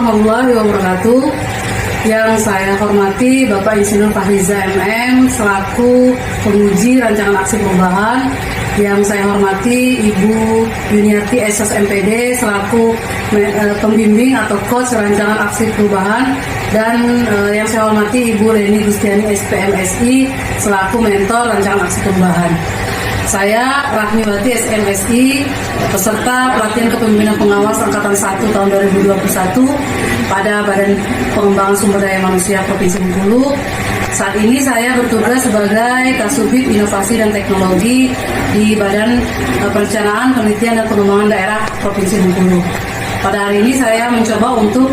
warahmatullahi wabarakatuh. Yang saya hormati Bapak Insinyur Fahriza MM selaku penguji rancangan aksi perubahan. Yang saya hormati Ibu Yuniarti SS MPD selaku pembimbing atau coach rancangan aksi perubahan. Dan yang saya hormati Ibu Reni Gustiani SPMSI selaku mentor rancangan aksi perubahan. Saya Rahmiwati SMSI, peserta pelatihan kepemimpinan pengawas Angkatan 1 tahun 2021 pada Badan Pengembangan Sumber Daya Manusia Provinsi Bengkulu. Saat ini saya bertugas sebagai Kasubit Inovasi dan Teknologi di Badan Perencanaan, Penelitian dan Pengembangan Daerah Provinsi Bengkulu. Pada hari ini saya mencoba untuk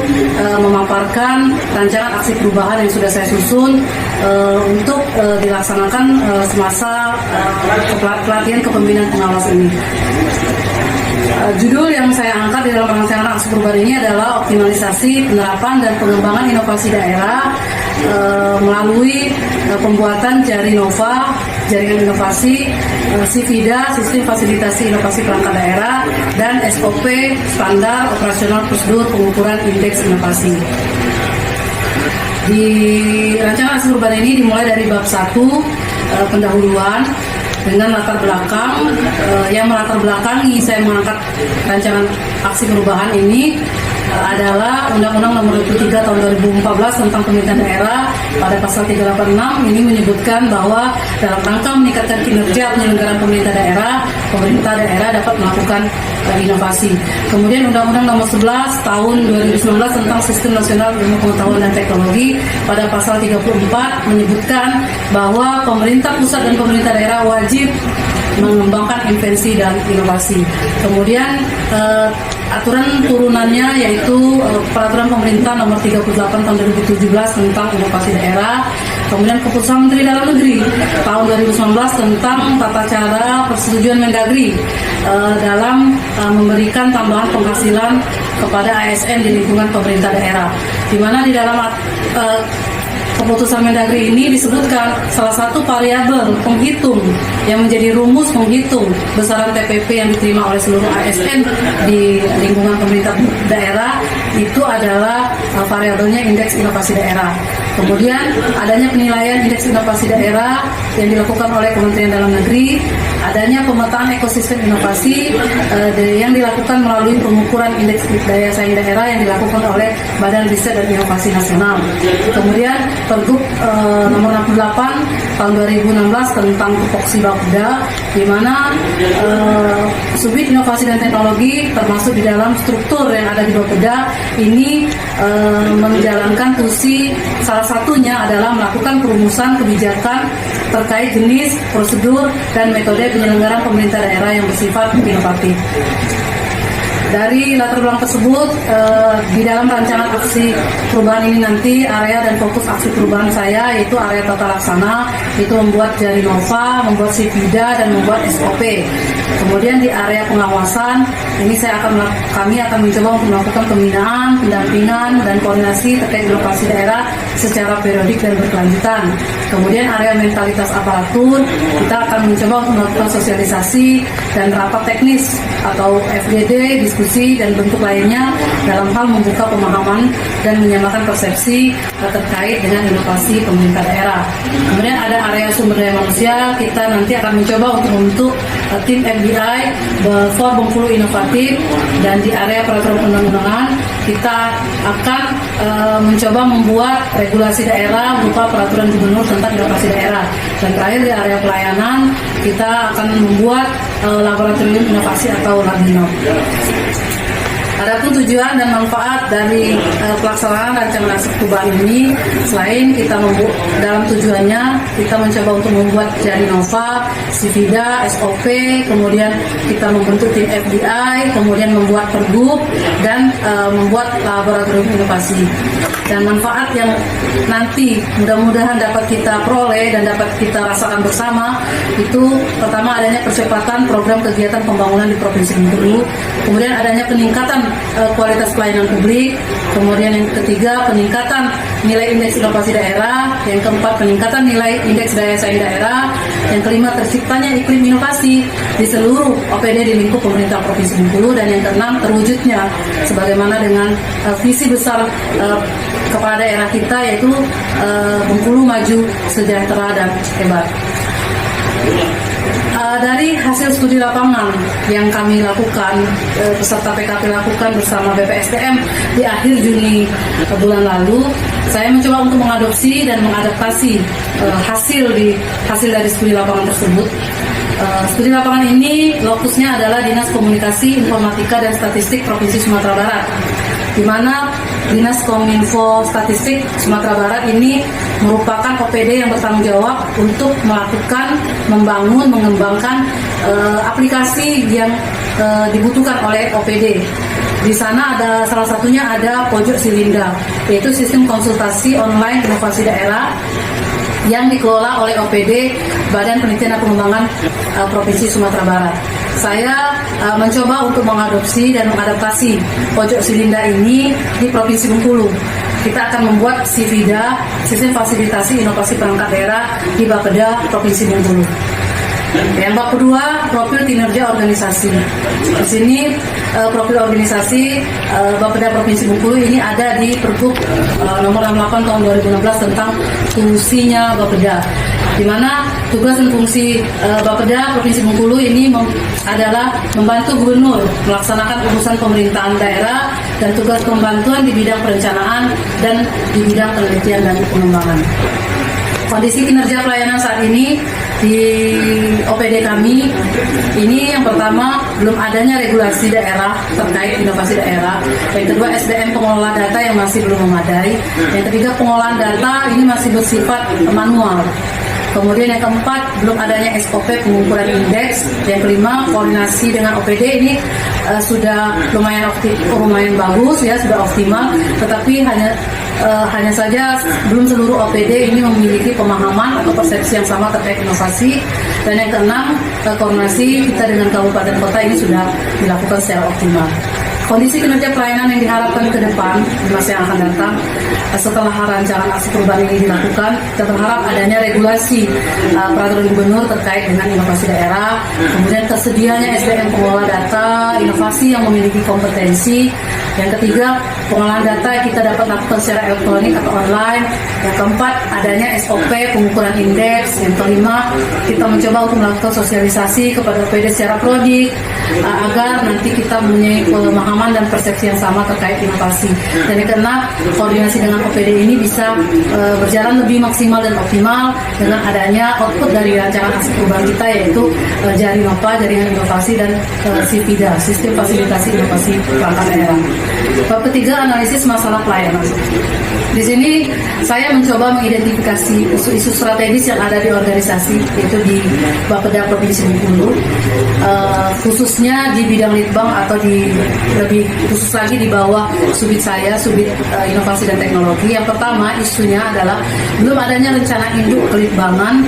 memaparkan rancangan aksi perubahan yang sudah saya susun untuk dilaksanakan semasa pelatihan kepemimpinan pengawas ini. Judul yang saya angkat di dalam rancangan aksi perubahan ini adalah optimalisasi penerapan dan pengembangan inovasi daerah melalui pembuatan Jarinova, Jaringan Inovasi, SIFIDA, Sistem Fasilitasi Inovasi Perangkat Daerah, dan SOP, Standar Operasional Prosedur Pengukuran Indeks Inovasi. Di rancangan aksi perubahan ini dimulai dari bab 1, pendahuluan, dengan latar belakang yang melatar belakangi saya mengangkat rancangan aksi perubahan ini adalah Undang-Undang Nomor 23 Tahun 2014 tentang Pemerintahan Daerah. Pada pasal 386 ini menyebutkan bahwa dalam rangka meningkatkan kinerja penyelenggaraan pemerintah daerah dapat melakukan inovasi. Kemudian Undang-Undang Nomor 11 Tahun 2019 tentang Sistem Nasional Ilmu Pengetahuan dan Teknologi pada pasal 34 menyebutkan bahwa pemerintah pusat dan pemerintah daerah wajib mengembangkan invensi dan inovasi. Kemudian aturan turunannya yaitu Peraturan Pemerintah Nomor 38 Tahun 2017 tentang inovasi daerah. Kemudian Keputusan Menteri Dalam Negeri tahun 2019 tentang tata cara persetujuan Mendagri dalam memberikan tambahan penghasilan kepada ASN di lingkungan pemerintah daerah. Di mana di dalam Keputusan Mendagri ini disebutkan salah satu variabel penghitung yang menjadi rumus penghitung besaran TPP yang diterima oleh seluruh ASN di lingkungan pemerintah daerah itu adalah variabelnya indeks inovasi daerah. Kemudian adanya penilaian indeks inovasi daerah yang dilakukan oleh Kementerian Dalam Negeri, adanya pemetaan ekosistem inovasi yang dilakukan melalui pengukuran indeks daya saing daerah yang dilakukan oleh Badan Riset dan Inovasi Nasional. Kemudian Pergub Nomor 68 Tahun 2016 tentang tupoksi Bapeda, di mana Subit Inovasi dan Teknologi termasuk di dalam struktur yang ada di Bapeda ini menjalankan fungsi salah satunya adalah melakukan perumusan kebijakan terkait jenis, prosedur, dan metode penyelenggaraan pemerintah daerah yang bersifat inovatif. Dari latar belakang tersebut, di dalam rancangan aksi perubahan ini nanti area dan fokus aksi perubahan saya yaitu area tata laksana, itu membuat Jarinova, membuat SIFIDA, dan membuat SOP. Kemudian di area pengawasan, ini kami akan mencoba untuk melakukan pembinaan, pendampingan, dan koordinasi terkait inovasi daerah secara periodik dan berkelanjutan. Kemudian area mentalitas aparatur, kita akan mencoba untuk melakukan sosialisasi dan rapat teknis atau FGD, diskusi, dan bentuk lainnya dalam hal membuka pemahaman dan menyamakan persepsi terkait dengan inovasi pemerintah daerah. Kemudian ada area sumber daya manusia, kita nanti akan mencoba untuk membentuk tim FBI for Bengkulu Inovatif, dan di area peraturan perundang-undangan kita akan mencoba membuat regulasi daerah berupa peraturan gubernur tentang inovasi daerah. Dan terakhir di area pelayanan kita akan membuat laboratorium inovasi atau Labinov. Adapun tujuan dan manfaat dari pelaksanaan rancangan aksi perubahan ini, selain kita dalam tujuannya kita mencoba untuk membuat Jarinova, SIFIDA, SOP, kemudian kita membentuk tim FDI, kemudian membuat pergub, dan membuat laboratorium inovasi. Dan manfaat yang nanti mudah-mudahan dapat kita peroleh dan dapat kita rasakan bersama itu pertama adanya percepatan program kegiatan pembangunan di Provinsi Bengkulu, kemudian adanya peningkatan kualitas pelayanan publik, kemudian yang ketiga peningkatan nilai indeks inovasi daerah, yang keempat peningkatan nilai indeks daya saing daerah, yang kelima terciptanya iklim inovasi di seluruh OPD di lingkup pemerintah Provinsi Bengkulu, dan yang keenam terwujudnya sebagaimana dengan visi besar kepala daerah kita, yaitu Bengkulu maju, sejahtera dan hebat. Dari hasil studi lapangan yang kami lakukan, peserta PKP lakukan bersama BPSDM di akhir Juni bulan lalu, saya mencoba untuk mengadopsi dan mengadaptasi hasil dari studi lapangan tersebut. Studi lapangan ini lokusnya adalah Dinas Komunikasi, Informatika dan Statistik Provinsi Sumatera Barat, di mana Dinas Kominfo Statistik Sumatera Barat ini merupakan OPD yang bertanggung jawab untuk melakukan, membangun, mengembangkan aplikasi yang dibutuhkan oleh OPD. Di sana ada salah satunya ada Pojok Silinda, yaitu sistem konsultasi online inovasi daerah yang dikelola oleh OPD Badan Penelitian dan Pengembangan Provinsi Sumatera Barat. Saya mencoba untuk mengadopsi dan mengadaptasi Pojok Silinda ini di Provinsi Bengkulu. Kita akan membuat SIVIDA, Sistem Fasilitasi Inovasi Perangkat Daerah di Bapeda Provinsi Bengkulu. Yang bab kedua, profil kinerja organisasi. Di sini profil organisasi Bapeda Provinsi Bengkulu ini ada di Pergub nomor 68 tahun 2016 tentang fungsinya Bapeda, di mana tugas dan fungsi Bapeda Provinsi Bengkulu ini adalah membantu gubernur melaksanakan urusan pemerintahan daerah dan tugas pembantuan di bidang perencanaan dan di bidang penelitian dan pengembangan. Kondisi kinerja pelayanan saat ini di OPD kami ini, yang pertama belum adanya regulasi daerah terkait inovasi daerah, yang kedua SDM pengelola data yang masih belum memadai, yang ketiga pengolahan data ini masih bersifat manual. Kemudian yang keempat, belum adanya SOP pengukuran indeks. Yang kelima, koordinasi dengan OPD ini sudah lumayan bagus ya, sudah optimal, tetapi hanya saja belum seluruh OPD ini memiliki pemahaman atau persepsi yang sama terkait inovasi. Dan yang keenam, koordinasi kita dengan kabupaten kota ini sudah dilakukan secara optimal. Kondisi kinerja pelayanan yang diharapkan ke depan di masa yang akan datang, setelah rancangan aksi perubahan ini dilakukan, kita berharap adanya regulasi peraturan gubernur terkait dengan inovasi daerah, kemudian tersedianya SDM pengelola data inovasi yang memiliki kompetensi. Yang ketiga, pengolahan data kita dapat lakukan secara elektronik atau online. Yang keempat, adanya SOP pengukuran indeks. Yang kelima, kita mencoba untuk melakukan sosialisasi kepada OPD secara prodik agar nanti kita mempunyai pemahaman dan persepsi yang sama terkait inovasi. Dan yang keenam, koordinasi dengan OPD ini bisa berjalan lebih maksimal dan optimal dengan adanya output dari rancangan aksi perubahan kita, yaitu Jarinova, Jaringan Inovasi, dan SIVIDA, Sistem Fasilitasi Inovasi Perangkat Daerah. Bab ketiga, analisis masalah pelayanan. Di sini saya mencoba mengidentifikasi isu-isu strategis yang ada di organisasi, yaitu di Bapeda Provinsi Bengkulu, khususnya di bidang litbang atau lebih khusus lagi di bawah subit saya, subit inovasi dan teknologi. Yang pertama, isunya adalah belum adanya rencana induk kelitbangan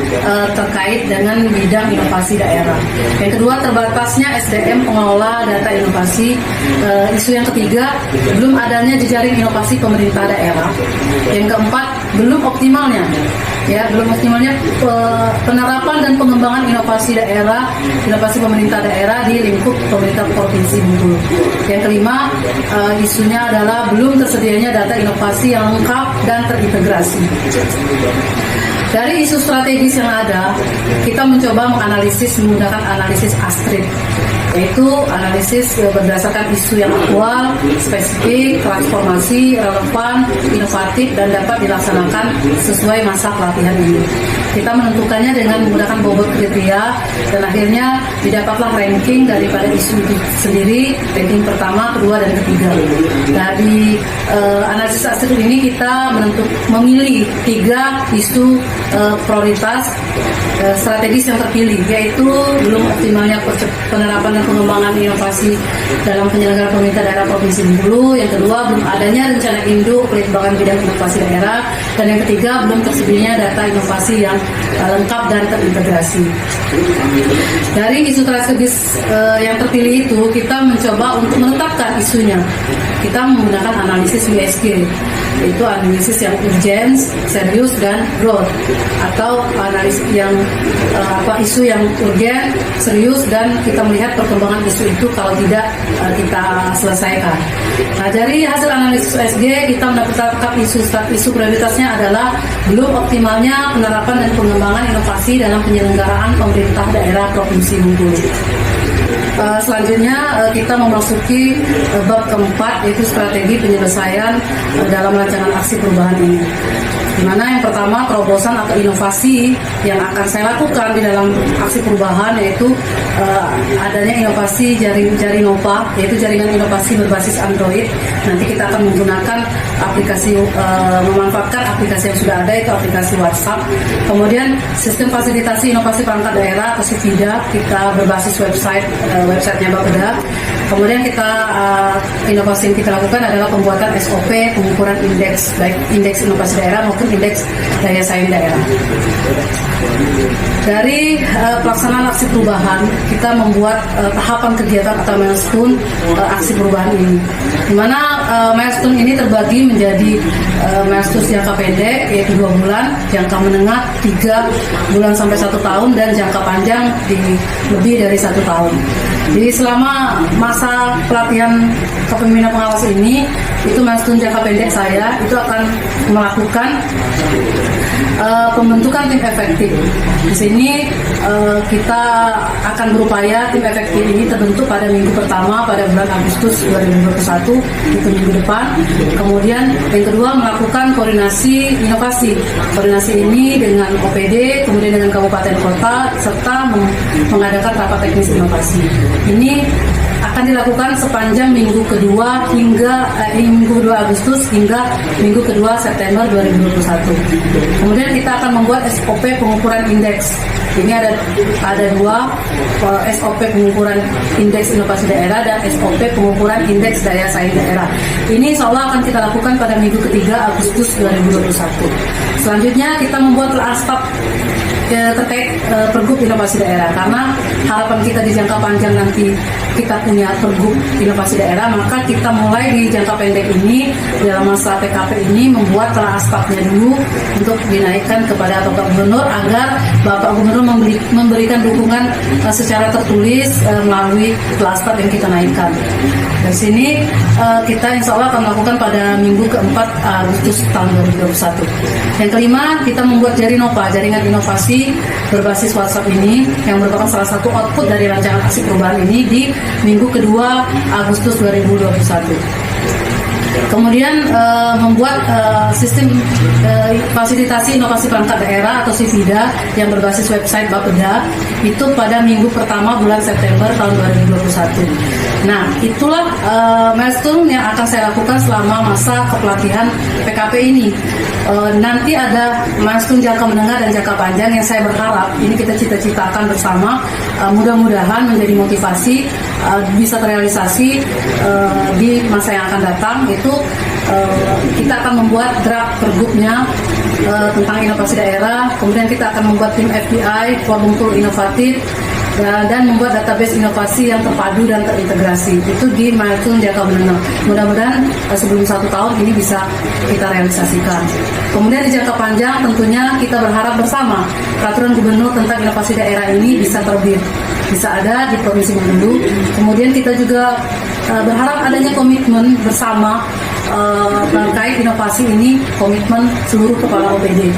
terkait dengan bidang inovasi daerah. Yang kedua, terbatasnya SDM pengelola data inovasi. Isu yang ketiga, belum adanya jejaring inovasi pemerintah daerah. Yang keempat, belum optimalnya penerapan dan pengembangan inovasi daerah, inovasi pemerintah daerah di lingkup pemerintah Provinsi Bengkulu. Yang kelima, isunya adalah belum tersedianya data inovasi yang lengkap dan terintegrasi. Dari isu strategis yang ada, kita mencoba menggunakan analisis ASTRIP, yaitu analisis berdasarkan isu yang aktual, spesifik, transformasi, relevan, inovatif, dan dapat dilaksanakan sesuai masa pelatihan ini. Kita menentukannya dengan menggunakan bobot kriteria, dan akhirnya didapatlah ranking daripada isu itu sendiri, ranking pertama, kedua, dan ketiga. Dari analisis ASTRIP ini kita memilih 3 isu prioritas strategis yang terpilih, yaitu belum optimalnya penerapan dan pengembangan inovasi dalam penyelenggaraan pemerintah daerah Provinsi Bengkulu. Yang kedua, belum adanya rencana induk pelibatan bidang inovasi daerah. Dan yang ketiga, belum tersedianya data inovasi yang lengkap dan terintegrasi. Dari isu strategis yang terpilih itu, kita mencoba untuk menetapkan isunya. Kita menggunakan analisis USG, yaitu analisis yang urgent, serius, dan growth, atau analisis yang isu yang urgent, serius, dan kita melihat perkembangan isu itu kalau tidak kita selesaikan. Nah, dari hasil analisis USG kita mendapatkan isu prioritasnya adalah belum optimalnya penerapan dan pengembangan inovasi dalam penyelenggaraan pemerintah daerah Provinsi Bengkulu. Selanjutnya kita memasuki bab keempat, yaitu strategi penyelesaian dalam rancangan aksi perubahan ini. Di mana yang pertama, terobosan atau inovasi yang akan saya lakukan di dalam aksi perubahan yaitu adanya inovasi Jarinova, yaitu jaringan inovasi berbasis Android. Nanti kita akan menggunakan aplikasi, memanfaatkan aplikasi yang sudah ada, yaitu aplikasi WhatsApp. Kemudian sistem fasilitasi inovasi perangkat daerah atau SIPIDA, kita berbasis websitenya Bapeda. Kemudian inovasi yang kita lakukan adalah pembuatan SOP pengukuran indeks, baik indeks inovasi daerah maupun indeks daya saing daerah. Dari pelaksanaan aksi perubahan, kita membuat tahapan kegiatan atau milestone aksi perubahan ini, di mana milestone ini terbagi menjadi milestone jangka pendek, yaitu 2 bulan, jangka menengah 3 bulan sampai 1 tahun, dan jangka panjang di lebih dari 1 tahun. Jadi selama masa pelatihan kepemimpinan pengawas ini, itu milestone jangka pendek saya itu akan melakukan pembentukan tim efektif. Di sini kita akan berupaya tim efektif ini terbentuk pada minggu pertama pada bulan Agustus 2021, itu minggu depan. Kemudian yang kedua, melakukan koordinasi inovasi. Koordinasi ini dengan OPD, kemudian dengan kabupaten kota, serta mengadakan rapat teknis inovasi. Ini akan dilakukan sepanjang minggu kedua hingga minggu 2 Agustus hingga minggu kedua September 2021. Kemudian kita akan membuat SOP pengukuran indeks. Ini ada 2, SOP pengukuran indeks inovasi daerah dan SOP pengukuran indeks daya saing daerah. Ini insya Allah akan kita lakukan pada minggu ketiga Agustus 2021. Selanjutnya kita membuat laskap terkait pergub inovasi daerah, karena harapan kita di jangka panjang nanti kita punya pergub inovasi daerah, maka kita mulai di jangka pendek ini dalam masa PKP ini membuat laskapnya dulu untuk dinaikkan kepada Bapak Gubernur, agar Bapak Gubernur memberikan dukungan secara tertulis melalui laskap yang kita naikkan. Dari sini kita insya Allah akan melakukan pada minggu keempat Agustus tahun 2021. Yang kelima, kita membuat Jarinova, jaringan inovasi berbasis WhatsApp ini, yang merupakan salah satu output dari rancangan aksi perubahan ini di minggu kedua Agustus 2021. Kemudian membuat sistem fasilitasi inovasi perangkat daerah atau SIPIDA yang berbasis website Bapeda itu pada minggu pertama bulan September tahun 2021. Nah, itulah milestone yang akan saya lakukan selama masa kepelatihan PKP ini. Nanti ada milestone jangka menengah dan jangka panjang yang saya berharap ini kita cita-citakan bersama, mudah-mudahan menjadi motivasi bisa terrealisasi di masa yang akan datang. Itu kita akan membuat draft pergubnya tentang inovasi daerah, kemudian kita akan membuat tim FDI, forum tool inovatif, dan membuat database inovasi yang terpadu dan terintegrasi. Itu di milestone jangka menengah. Mudah-mudahan sebelum 1 tahun ini bisa kita realisasikan. Kemudian di jangka panjang tentunya kita berharap bersama peraturan gubernur tentang inovasi daerah ini bisa terbit, bisa ada di Provinsi Bengkulu. Kemudian kita juga berharap adanya komitmen bersama terkait inovasi ini, komitmen seluruh kepala OPD.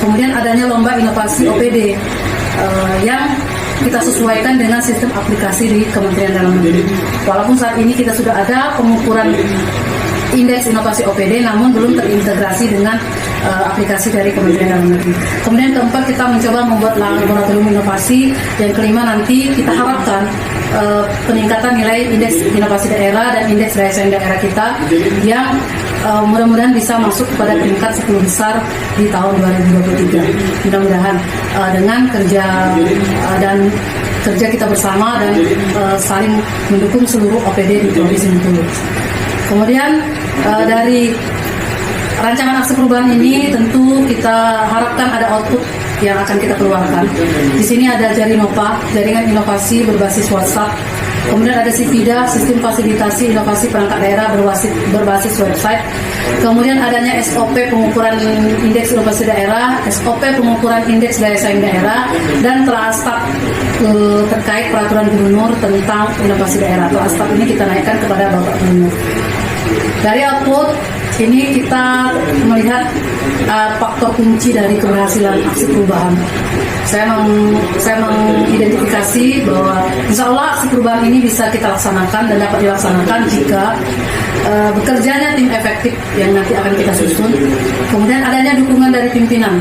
Kemudian adanya lomba inovasi OPD yang kita sesuaikan dengan sistem aplikasi di Kementerian Dalam Negeri. Walaupun saat ini kita sudah ada pengukuran indeks inovasi OPD, namun belum terintegrasi dengan aplikasi dari Kementerian Dalam Negeri. Kemudian keempat, kita mencoba membuat laboratorium inovasi. Yang kelima, nanti kita harapkan peningkatan nilai indeks inovasi daerah dan indeks daya saing daerah kita yang mudah-mudahan bisa masuk kepada peringkat 10 besar di tahun 2023. Mudah-mudahan dengan kerja dan kerja kita bersama dan saling mendukung seluruh OPD di Provinsi Bengkulu. Kemudian dari rancangan aksi perubahan ini tentu kita harapkan ada output yang akan kita keluarkan. Di sini ada Jarinova, jaringan inovasi berbasis WhatsApp. Kemudian ada Sipida, sistem fasilitasi inovasi perangkat daerah berbasis website. Kemudian adanya SOP pengukuran indeks inovasi daerah, SOP pengukuran indeks daya saing daerah, dan telah ASTAP terkait peraturan gubernur tentang inovasi daerah. Atau ASTAP ini kita naikkan kepada Bapak Gubernur. Dari output ini kita melihat faktor kunci dari keberhasilan aksi perubahan. Saya mengidentifikasi bahwa insya Allah aksi perubahan ini bisa kita laksanakan dan dapat dilaksanakan jika bekerjanya tim efektif yang nanti akan kita susun. Kemudian adanya dukungan dari pimpinan.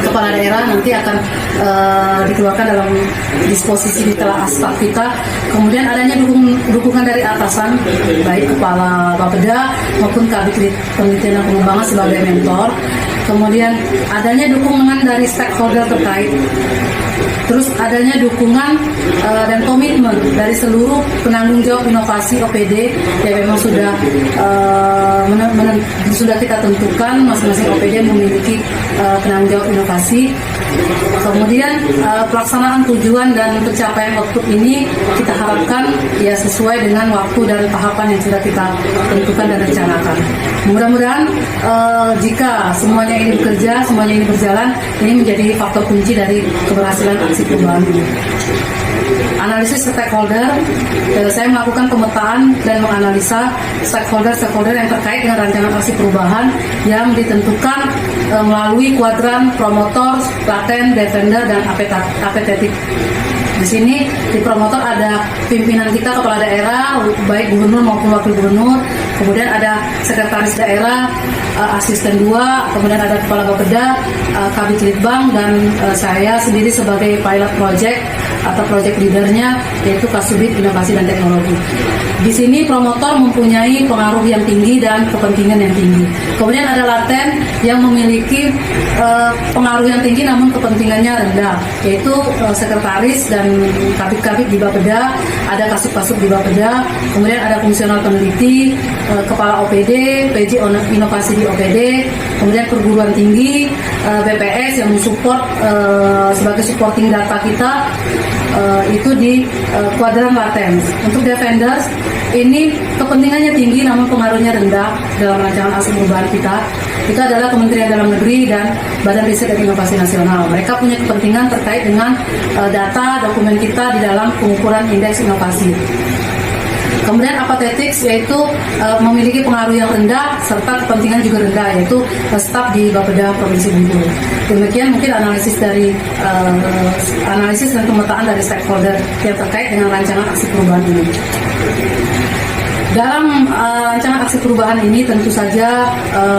Kepala daerah nanti akan dikeluarkan dalam disposisi di telah ASTAP kita. Kemudian adanya dukungan dari atasan, baik Kepala Bapeda maupun Kabit Penelitian dan Pengembangan sebagai mentor. Kemudian adanya dukungan dari stakeholder terkait. Terus adanya dukungan dan komitmen dari seluruh penanggung jawab inovasi OPD yang memang sudah kita tentukan masing-masing OPD memiliki penanggung jawab inovasi. Kemudian pelaksanaan tujuan dan pencapaian output ini kita harapkan ya sesuai dengan waktu dan tahapan yang sudah kita tentukan dan rencanakan. Mudah-mudahan jika semuanya ini bekerja, semuanya ini berjalan, ini menjadi faktor kunci dari keberhasilan aksi perubahan ini. Analisis stakeholder, saya melakukan pemetaan dan menganalisa stakeholder yang terkait dengan rancangan aksi perubahan yang ditentukan melalui kuadran promotor, laten, defender, dan apetetik. Di sini di promotor ada pimpinan kita kepala daerah, baik gubernur maupun wakil gubernur, kemudian ada sekretaris daerah, asisten 2, kemudian ada kepala Bapeda, Kabit Litbang, dan saya sendiri sebagai pilot project atau project leadernya, yaitu Kasubit Inovasi dan Teknologi. Di sini promotor mempunyai pengaruh yang tinggi dan kepentingan yang tinggi. Kemudian ada laten yang memiliki pengaruh yang tinggi namun kepentingannya rendah, yaitu sekretaris dan kabit-kabit di Bapeda, ada kasub-kasub di Bapeda, kemudian ada fungsional peneliti, kepala OPD, PJ inovasi di OPD, kemudian perguruan tinggi, BPS yang mensupport sebagai supporting data kita, itu di kuadran laten. Untuk defenders ini kepentingannya tinggi namun pengaruhnya rendah dalam rancangan aksi perubahan kita. Itu adalah Kementerian Dalam Negeri dan Badan Riset dan Inovasi Nasional. Mereka punya kepentingan terkait dengan data dokumen kita di dalam pengukuran indeks inovasi. Kemudian apatetics yaitu memiliki pengaruh yang rendah serta kepentingan juga rendah, yaitu staf di Bapeda Provinsi Bengkulu. Demikian mungkin analisis dan pemetaan dari stakeholder yang terkait dengan rancangan aksi perubahan ini. Dalam rancangan aksi perubahan ini tentu saja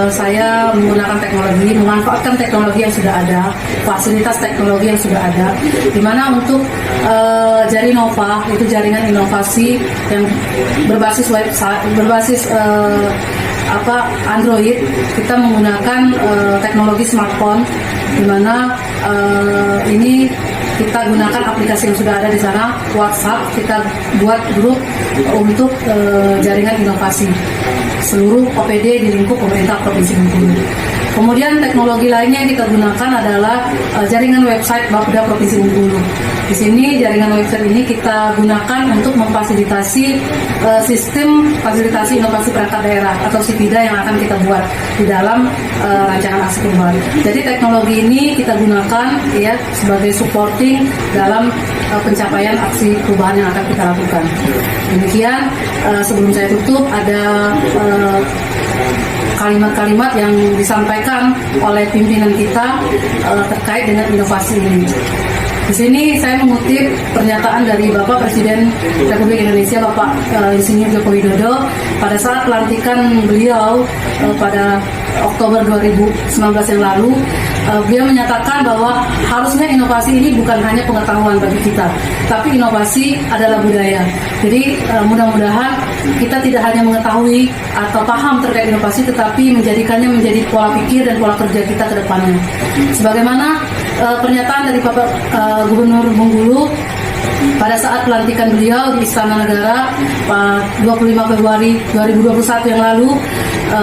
saya menggunakan teknologi, memanfaatkan teknologi yang sudah ada, fasilitas teknologi yang sudah ada, di mana untuk Jarinova, itu jaringan inovasi yang berbasis website, berbasis Android, kita menggunakan teknologi smartphone, di mana ini kita gunakan aplikasi yang sudah ada di sana, WhatsApp, kita buat grup untuk jaringan inovasi seluruh OPD di lingkup pemerintah Provinsi Bengkulu. Kemudian teknologi lainnya yang kita gunakan adalah jaringan website Bapeda Provinsi Bengkulu. Di sini jaringan website ini kita gunakan untuk memfasilitasi sistem fasilitasi inovasi perangkat daerah atau SIPIDA yang akan kita buat di dalam rancangan aksi perubahan. Jadi teknologi ini kita gunakan ya sebagai supporting dalam pencapaian aksi perubahan yang akan kita lakukan. Demikian sebelum saya tutup ada kalimat-kalimat yang disampaikan oleh pimpinan kita terkait dengan inovasi ini. Di sini saya mengutip pernyataan dari Bapak Presiden Republik Indonesia, Bapak Insinyur Joko Widodo, pada saat pelantikan beliau pada Oktober 2019 yang lalu, beliau menyatakan bahwa harusnya inovasi ini bukan hanya pengetahuan bagi kita, tapi inovasi adalah budaya. Jadi mudah-mudahan kita tidak hanya mengetahui atau paham terkait inovasi, tetapi menjadikannya menjadi pola pikir dan pola kerja kita ke depannya. Sebagaimana pernyataan dari Bapak Gubernur Bengkulu pada saat pelantikan beliau di Istana Negara 25 Februari 2021 yang lalu,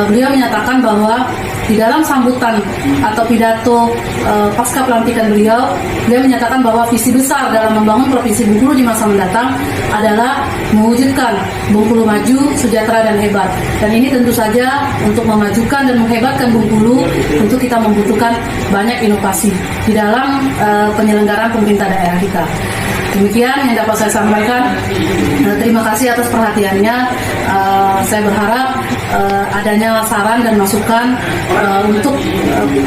beliau menyatakan bahwa di dalam sambutan atau pidato pasca pelantikan beliau menyatakan bahwa visi besar dalam membangun Provinsi Bengkulu di masa mendatang adalah mewujudkan Bengkulu maju, sejahtera dan hebat. Dan ini tentu saja untuk memajukan dan menghebatkan Bengkulu, untuk kita membutuhkan banyak inovasi di dalam penyelenggaraan pemerintah daerah kita. Demikian yang dapat saya sampaikan. Terima kasih atas perhatiannya. Saya berharap adanya saran dan masukan untuk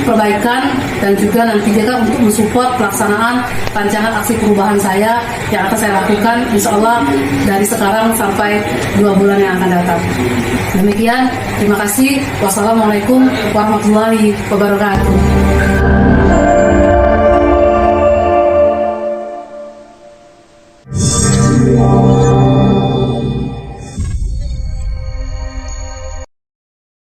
perbaikan, dan juga nanti juga untuk mensupport pelaksanaan rancangan aksi perubahan saya yang akan saya lakukan insya Allah dari sekarang sampai 2 bulan yang akan datang. Demikian, terima kasih. Wassalamualaikum warahmatullahi wabarakatuh.